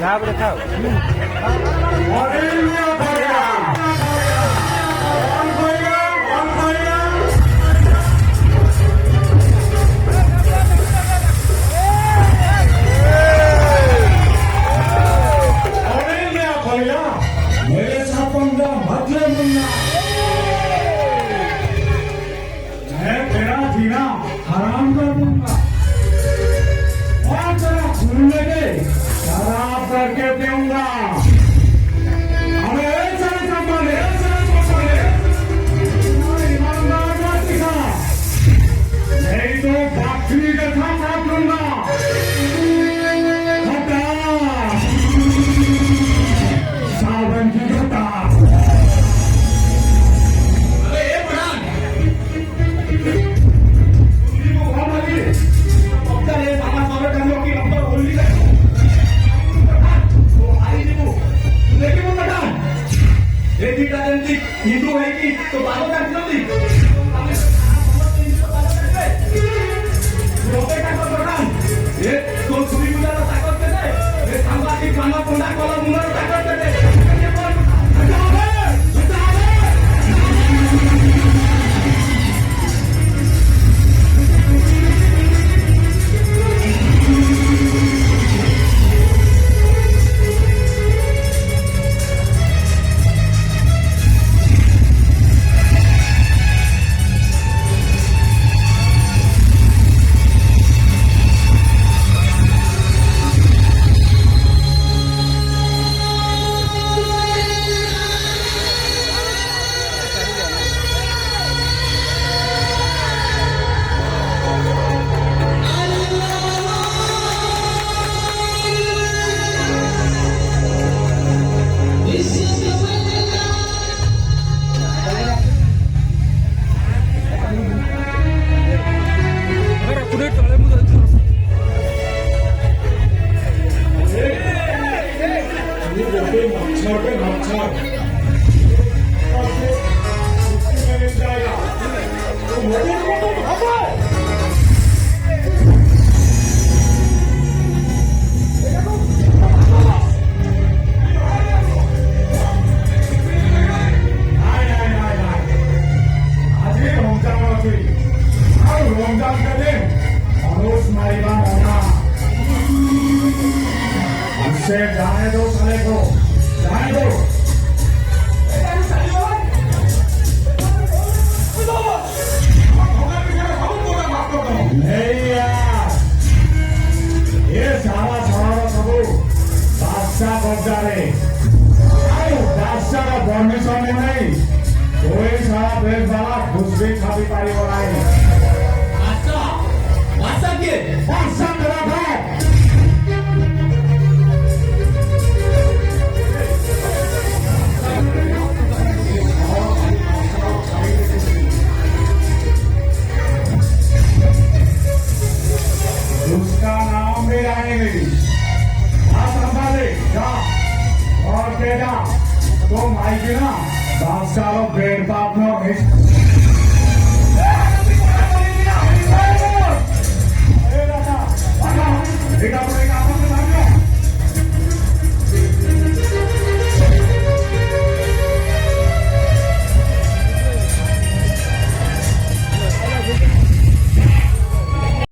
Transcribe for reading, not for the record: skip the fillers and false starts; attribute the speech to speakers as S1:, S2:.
S1: তারপরে খাও
S2: मेरे छापंगा भद्र मुन्ना मैं तेरा जीना हराम कर दूंगा और तेरा खून लेके शराब करके दूंगा हमें ऐसा संभाले ईमानदार का दिखा नहीं तो बाकी के साथ काट लूंगा सावन की घटा हिंदू है कि तो बाबा का नहीं ये तो सुनी मुझे ताकत देते ये सांबा की खाना कोना कोला मुझे ताकत देते से जाने दो साले को जाने दो नहीं यार ये सारा सारा सब बादशाह कब्जा रे बादशाह का परमिशन नहीं कोई सारा देश वाला घुस भी छापी पारी हो रहा है बादशाह के बादशाह तेरा बाप उसका नाम भी आएंगे संभाले जा और तेजा तो माइकी ना बादशाह बेड़ बाप नो